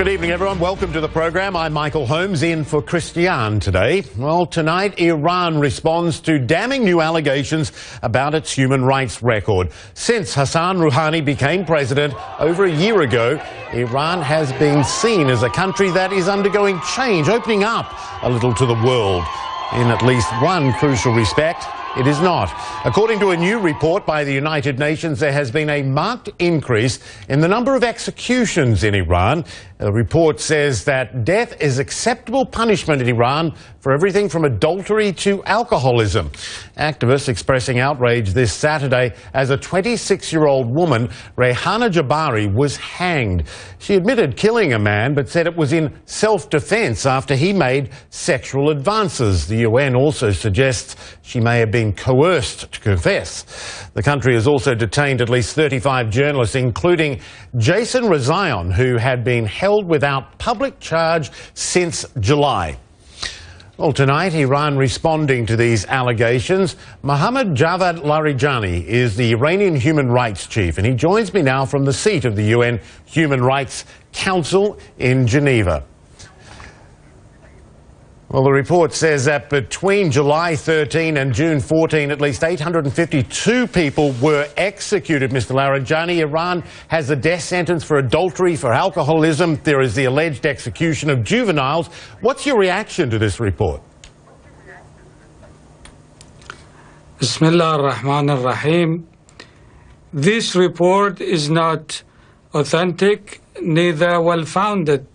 Good evening, everyone. Welcome to the program. I'm Michael Holmes, in for Christiane today. Well, tonight, Iran responds to damning new allegations about its human rights record. Since Hassan Rouhani became president over a year ago, Iran has been seen as a country that is undergoing change, opening up a little to the world. In at least one crucial respect, it is not. According to a new report by the United Nations, there has been a marked increase in the number of executions in Iran. The report says that death is acceptable punishment in Iran for everything from adultery to alcoholism. Activists expressing outrage this Saturday as a 26-year-old woman, Rehana Jabari, was hanged. She admitted killing a man but said it was in self-defense after he made sexual advances. The UN also suggests she may have been coerced to confess. The country has also detained at least 35 journalists, including Jason Rezaian, who had been held without public charge since July. Well, tonight, Iran responding to these allegations. Mohammad Javad Larijani is the Iranian human rights chief, and he joins me now from the seat of the UN Human Rights Council in Geneva. Well, the report says that between July 13 and June 14, at least 852 people were executed. Mr. Larijani, Iran has a death sentence for adultery, for alcoholism. There is the alleged execution of juveniles. What's your reaction to this report? Bismillah ar-Rahman ar-Rahim. This report is not authentic, neither well-founded.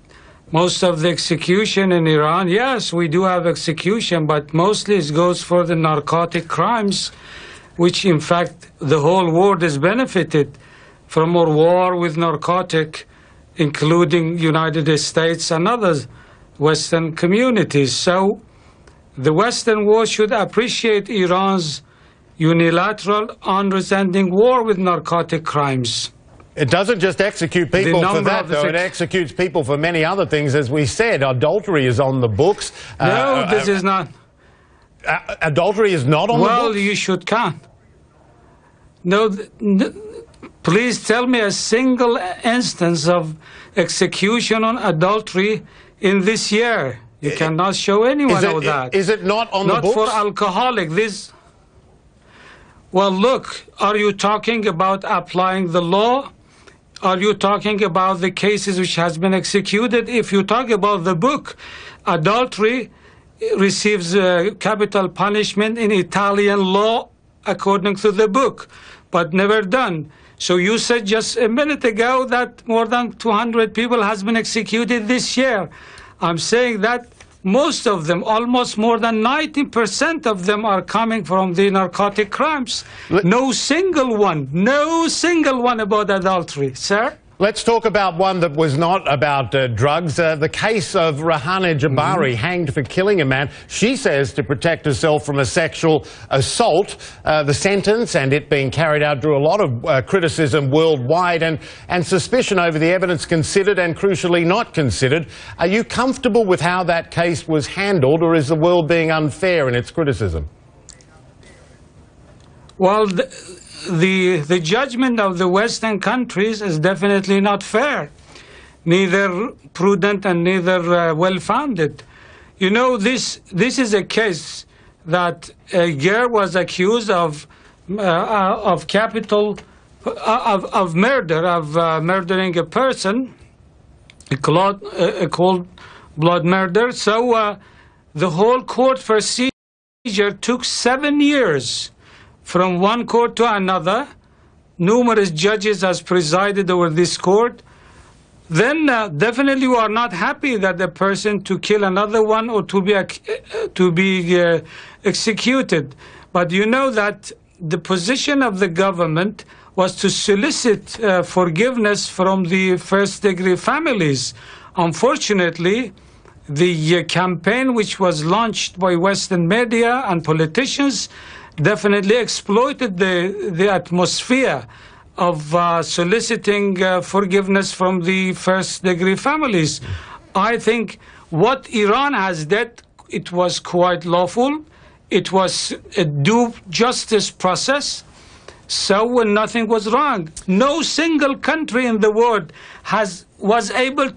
Most of the execution in Iran, yes, we do have execution, but mostly it goes for the narcotic crimes, which in fact the whole world has benefited from a war with narcotic, including United States and other Western communities. So the Western world should appreciate Iran's unilateral, unrelenting war with narcotic crimes. It doesn't just execute people for that, though. It executes people for many other things, as we said. Adultery is on the books. No, this is not. Adultery is not on the books? Well, you should count. No, please tell me a single instance of execution on adultery in this year. You cannot show anyone of that. Is it not on the books? Not for alcoholic. This. Well, look, are you talking about applying the law? Are you talking about the cases which has been executed? If you talk about the book, adultery receives capital punishment in Italian law according to the book, but never done. So you said just a minute ago that more than 200 people has been executed this year. I'm saying that most of them, almost more than 90% of them, are coming from the narcotic crimes. No single one about adultery, sir. Let's talk about one that was not about drugs. The case of Rehana Jabari, hanged for killing a man. She says to protect herself from a sexual assault. The sentence and it being carried out drew a lot of criticism worldwide and suspicion over the evidence considered and, crucially, not considered. Are you comfortable with how that case was handled, or is the world being unfair in its criticism? Well, the judgment of the Western countries is definitely not fair, neither prudent and neither well-founded. You know, this is a case that a girl was accused of murder, murdering a person, a cold-blood murder. So the whole court procedure took 7 years. From one court to another, numerous judges has presided over this court. Then definitely you are not happy that the person to kill another one or to be executed. But you know that the position of the government was to solicit forgiveness from the first-degree families. Unfortunately, the campaign which was launched by Western media and politicians definitely exploited the atmosphere of soliciting forgiveness from the first-degree families. I think what Iran has done, it was quite lawful. It was a due justice process. So nothing was wrong. No single country in the world was able